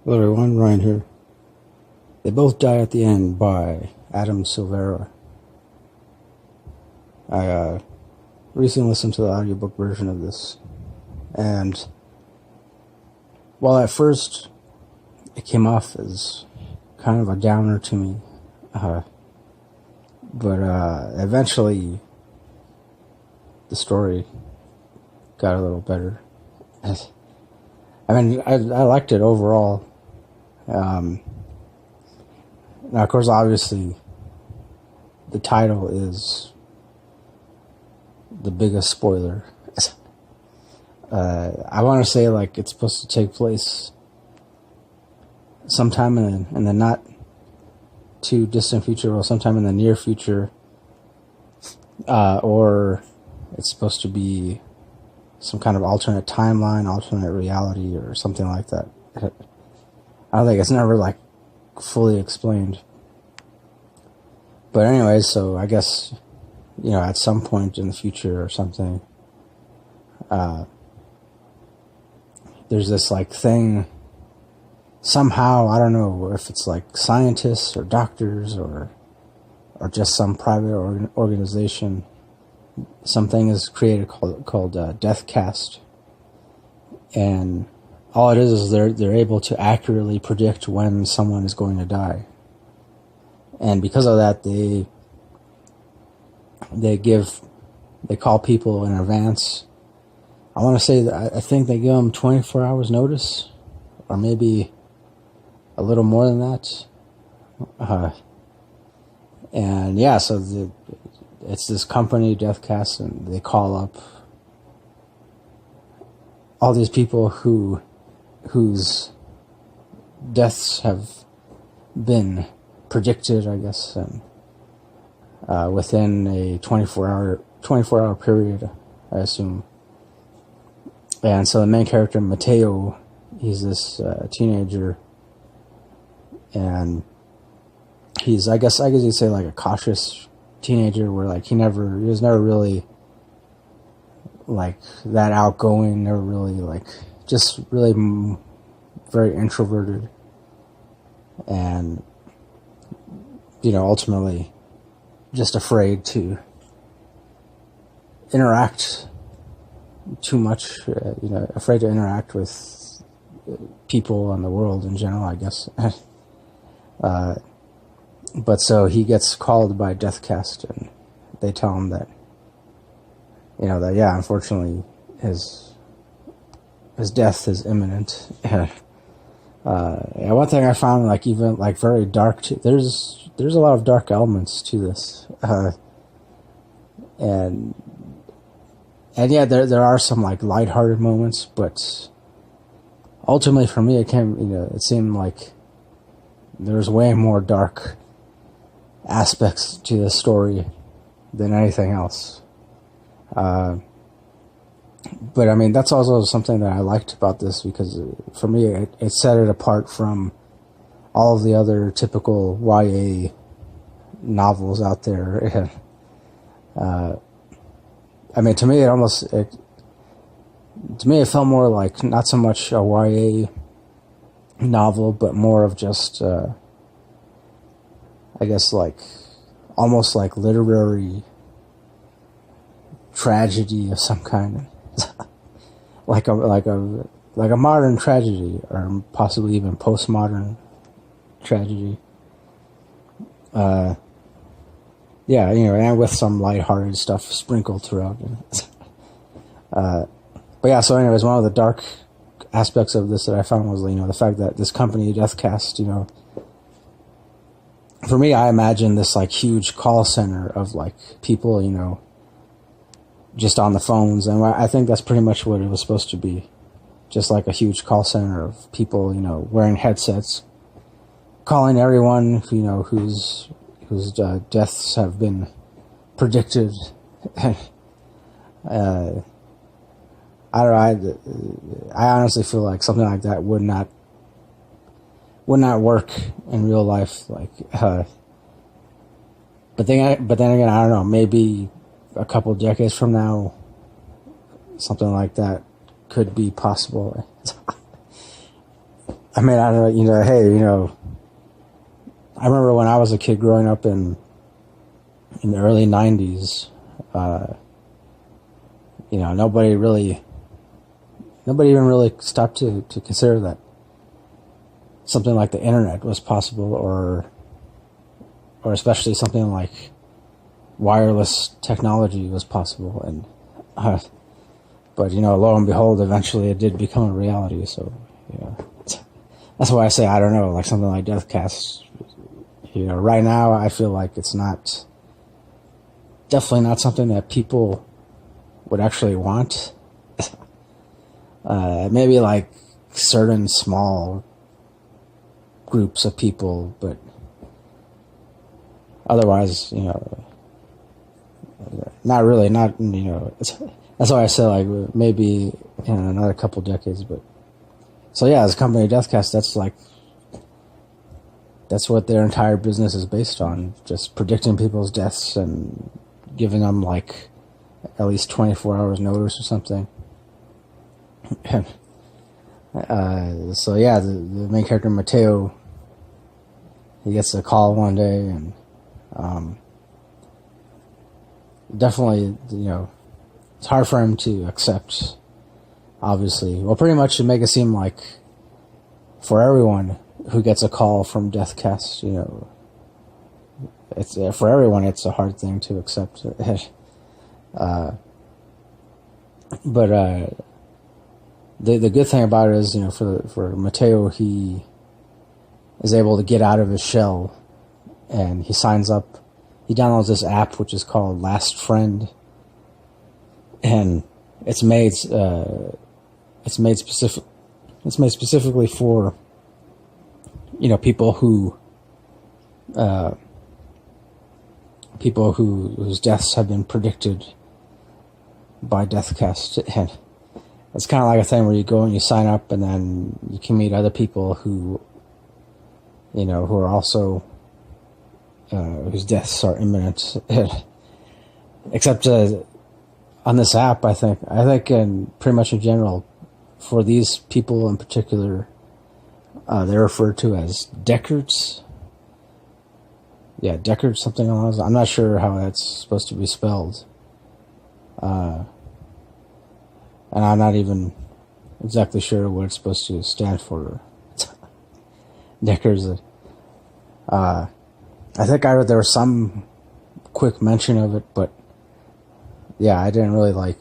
Hello everyone, Ryan here. They Both Die at the End by Adam Silvera. I recently listened to the audiobook version of this, and while at first it came off as kind of a downer to me, but eventually the story got a little better. I mean, I liked it overall. Now, of course, obviously, the title is the biggest spoiler. I want to say, like, it's supposed to take place sometime in the not too distant future, or sometime in the near future, or it's supposed to be some kind of alternate timeline, alternate reality, or something like that. I don't think it's never, like, fully explained. But anyway, so I guess, you know, at some point in the future or something, there's this, like, thing, somehow, I don't know if it's, like, scientists or doctors or just some private organization, something is created called Deathcast. And all it is they're able to accurately predict when someone is going to die. And because of that, they call people in advance. I want to say that I think they give them 24 hours notice, or maybe a little more than that. And yeah, so it's this company, Deathcast, and they call up all these people whose deaths have been predicted, I guess, and within a 24-hour period, I assume. And so the main character, Mateo, he's this teenager, and he's, I guess you'd say, like, a cautious teenager, where, like, he was never really, like, that outgoing, never really, like, just really very introverted, and, you know, ultimately just afraid to interact too much, you know, afraid to interact with people in the world in general, I guess. But so he gets called by Deathcast, and they tell him that, you know, that, yeah, unfortunately, his death is imminent. And one thing I found, like, even, like, very dark, there's a lot of dark elements to this. And yeah, there are some, like, lighthearted moments, but ultimately for me, it seemed like there's way more dark aspects to this story than anything else. But I mean, that's also something that I liked about this, because for me, it set it apart from all of the other typical YA novels out there. I mean, to me, it felt more like not so much a YA novel, but more of just, I guess, like, almost like literary tragedy of some kind. like a modern tragedy, or possibly even postmodern tragedy. Yeah, you know, and with some lighthearted stuff sprinkled throughout. But yeah, so anyways, one of the dark aspects of this that I found was, you know, the fact that this company, Deathcast, you know, for me, I imagine this, like, huge call center of, like, people, you know, just on the phones, and I think that's pretty much what it was supposed to be. Just like a huge call center of people, you know, wearing headsets, calling everyone, you know, whose deaths have been predicted. I don't know, I honestly feel like something like that would not work in real life. Like, but then again, I don't know, maybe a couple decades from now, something like that could be possible. I mean, I don't know, hey, I remember when I was a kid growing up in the early 90s, nobody even really stopped to consider that something like the internet was possible, or especially something like wireless technology was possible. And but lo and behold, eventually it did become a reality. So that's why I say, I don't know, like something like Deathcast. Right now I feel like it's definitely not something that people would actually want. Maybe like certain small groups of people, but otherwise, not really, that's why I say like maybe in another couple decades. But so yeah, as a company, Deathcast, that's what their entire business is based on, just predicting people's deaths and giving them like at least 24 hours notice or something. And so yeah, the main character Mateo, he gets a call one day, and definitely, it's hard for him to accept, obviously. Well, pretty much to make it seem like for everyone who gets a call from Deathcast, it's for everyone, it's a hard thing to accept. But the good thing about it is, for Mateo, he is able to get out of his shell, and he signs up. He downloads this app which is called Last Friend, and it's made specifically for people whose deaths have been predicted by Deathcast. And it's kind of like a thing where you go and you sign up, and then you can meet other people who are also whose deaths are imminent. Except on this app, I think, and pretty much in general, for these people in particular, they're referred to as Deckards. Yeah, Deckards, something along those lines. I'm not sure how that's supposed to be spelled. And I'm not even exactly sure what it's supposed to stand for. Deckards. I think there was some quick mention of it, but yeah, I didn't really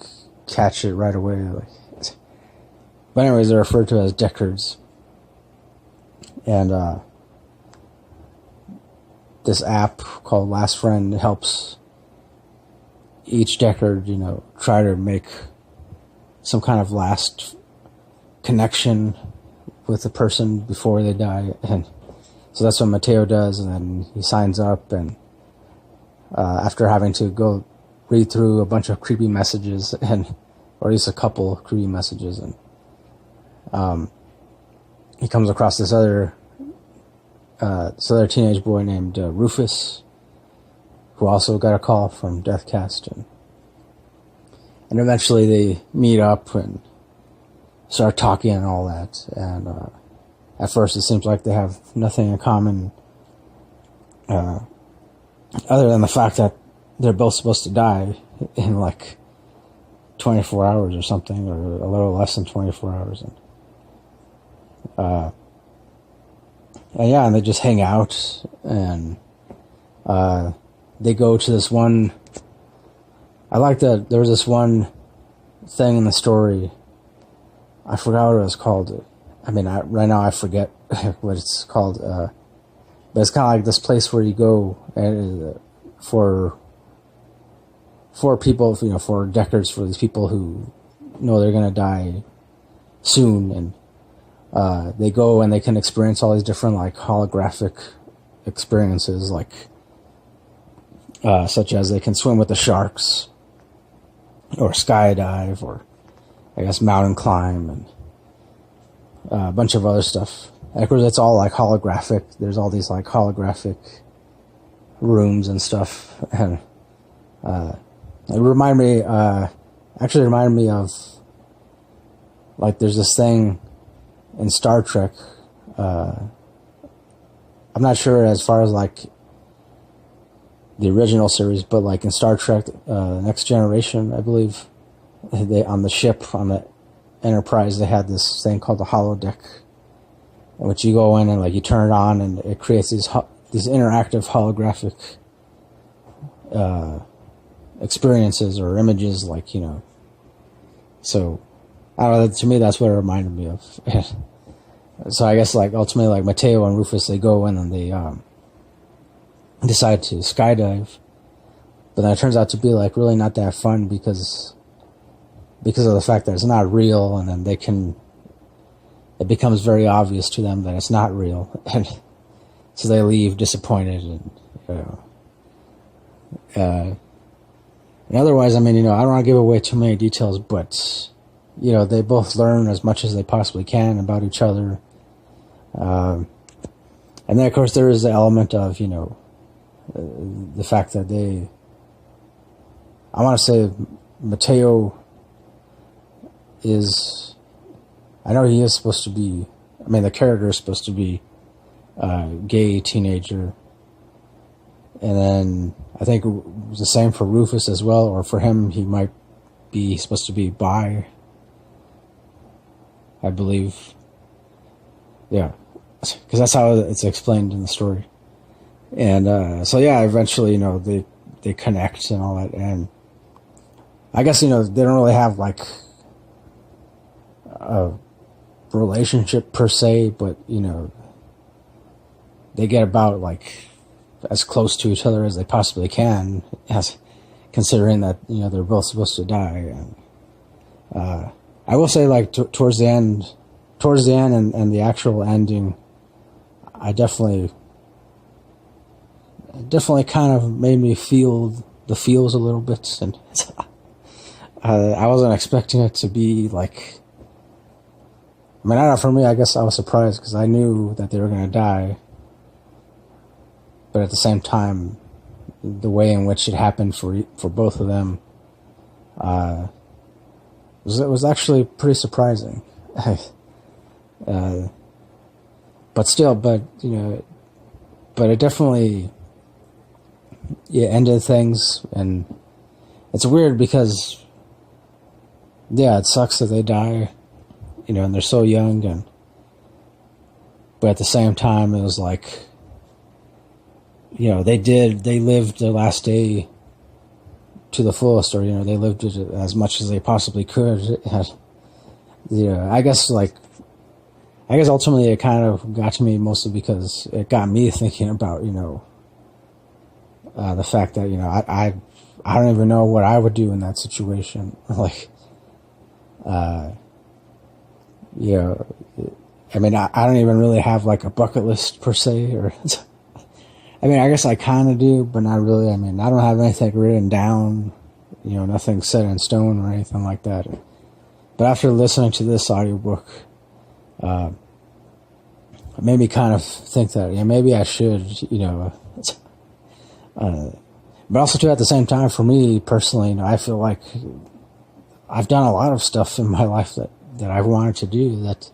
catch it right away. But anyways, they're referred to as Deckards. And this app called Last Friend helps each Deckard, try to make some kind of last connection with the person before they die. And so that's what Mateo does, and then he signs up, and after having to go read through a bunch of creepy messages, or at least a couple of creepy messages, and he comes across this other teenage boy named Rufus, who also got a call from Deathcast, and eventually they meet up and start talking and all that. And at first it seems like they have nothing in common, other than the fact that they're both supposed to die in 24 hours or something, or a little less than 24 hours. And they just hang out, and they go to this one. I like that there was this one thing in the story. I forgot what it was called. I mean, right now I forget what it's called. But it's kind of like this place where you go for people, for Deckards, for these people who know they're going to die soon, and they go and they can experience all these different holographic experiences, such as they can swim with the sharks, or skydive, or I guess mountain climb, and a bunch of other stuff. And of course, it's all holographic. There's all these holographic rooms and stuff, and it reminded me of there's this thing in Star Trek. I'm not sure as far as like the original series, but like in Star Trek Next Generation, I believe, they on the ship, on the Enterprise, they had this thing called the holodeck, in which you go in and like you turn it on and it creates these interactive holographic experiences or images, like, you know. So I don't know, to me that's what it reminded me of. So I guess like ultimately like Mateo and Rufus, they go in and they decide to skydive, but then it turns out to be like really not that fun because of the fact that it's not real, and then it becomes very obvious to them that it's not real, and so they leave disappointed, and and otherwise, I mean, you know, I don't want to give away too many details, but you know, they both learn as much as they possibly can about each other, and then of course there is the element of, you know, the fact that I want to say Mateo is, I know he is supposed to be, I mean, the character is supposed to be a gay teenager, and then I think it was the same for Rufus as well, or for him, he might be supposed to be bi, I believe. Yeah, because that's how it's explained in the story. And so yeah, eventually, you know, they connect and all that, and I guess, you know, they don't really have like a relationship per se, but you know, they get about like as close to each other as they possibly can, as considering that, you know, they're both supposed to die. And I will say, like, towards the end and the actual ending, I definitely kind of made me feel the feels a little bit, and I wasn't expecting it to be like, I mean, I don't know, for me, I guess I was surprised because I knew that they were going to die, but at the same time, the way in which it happened for both of them was actually pretty surprising. But you know, but it definitely, yeah, ended things, and it's weird because, yeah, it sucks that they die, you know, and they're so young, but at the same time, it was like, you know, they lived their last day to the fullest, or, you know, they lived it as much as they possibly could. You know, I guess ultimately it kind of got to me mostly because it got me thinking about, you know, the fact that, you know, I don't even know what I would do in that situation. Like, you know, I mean, I don't even really have like a bucket list per se, or I mean, I guess I kind of do, but not really. I mean, I don't have anything written down, you know, nothing set in stone or anything like that. But after listening to this audiobook, it made me kind of think that, yeah, maybe I should, you know, but also too, at the same time, for me personally, you know, I feel like I've done a lot of stuff in my life that I wanted to do, that,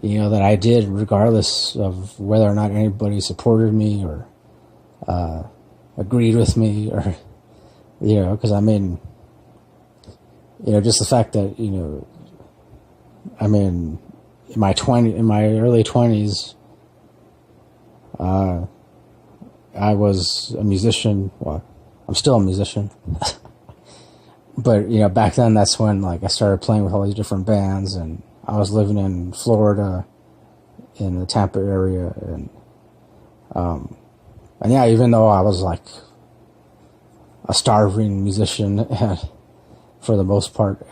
you know, that I did regardless of whether or not anybody supported me or agreed with me, or, you know, because I mean, you know, just the fact that, you know, I mean, in my early 20s, I was a musician. Well, I'm still a musician. But, you know, back then, that's when, like, I started playing with all these different bands, and I was living in Florida, in the Tampa area, and yeah, even though I was, like, a starving musician, for the most part,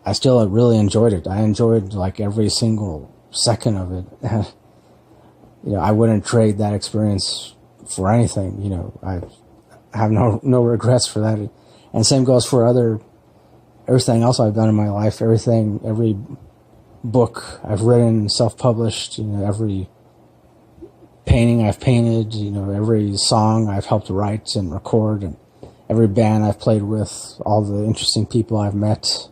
I still really enjoyed it. I enjoyed, like, every single second of it. You know, I wouldn't trade that experience for anything. You know, I have no regrets for that. And same goes for everything else I've done in my life. Every book I've written, self-published, you know, every painting I've painted, you know, every song I've helped write and record, and every band I've played with, all the interesting people I've met.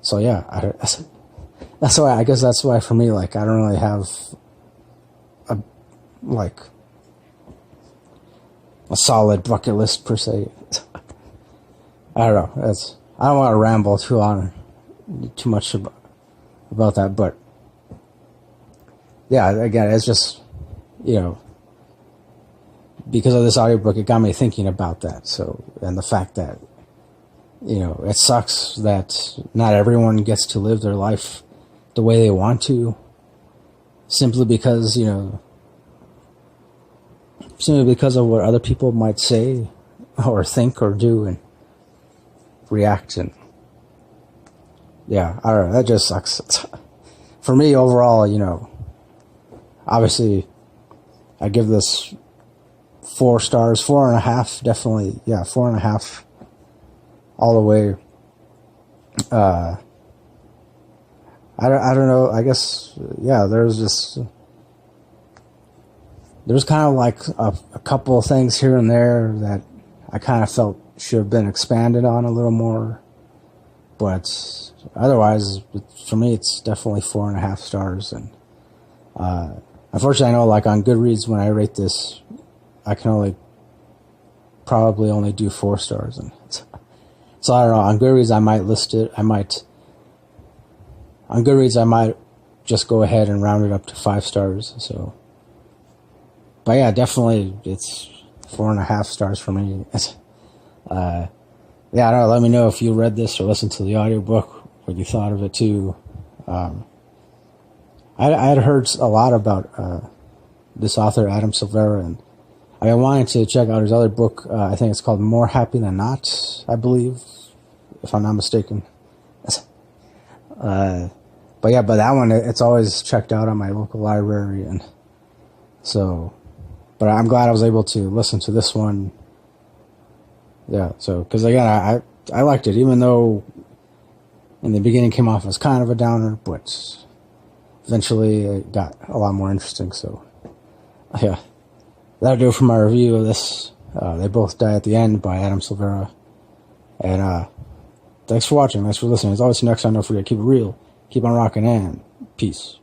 So yeah, that's why, I guess that's why for me, like, I don't really have a solid bucket list per se. I don't know. I don't want to ramble too much about that, but yeah, again, it's just, because of this audiobook, it got me thinking about that. So, and the fact that, it sucks that not everyone gets to live their life the way they want to, simply because, simply because of what other people might say or think or do and react. And yeah, I don't know, that just sucks. For me, overall, obviously I give this 4 stars, 4.5, definitely. Yeah, 4.5 all the way. I don't know, I guess, yeah, there's kind of like a couple of things here and there that I kind of felt should have been expanded on a little more, but otherwise, for me, it's definitely 4.5 stars. And unfortunately, I know, like, on Goodreads, when I rate this, I can probably only do 4 stars, and so I don't know. On Goodreads, I might list it. On Goodreads, I might just go ahead and round it up to 5 stars. So, but yeah, definitely, it's 4.5 stars for me. Yeah, I don't know. Let me know if you read this or listened to the audiobook, what you thought of it too. I had heard a lot about this author, Adam Silvera, and I wanted to check out his other book. I think it's called More Happy Than Not, I believe, if I'm not mistaken. But yeah, but that one, it's always checked out on my local library, and so, but I'm glad I was able to listen to this one. Yeah, so, because again, I liked it, even though in the beginning it came off as kind of a downer, but eventually it got a lot more interesting. So yeah, that'll do it for my review of this. They Both Die at the End by Adam Silvera. And thanks for watching, thanks for listening. As always, next time, don't forget, keep it real, keep on rocking, and peace.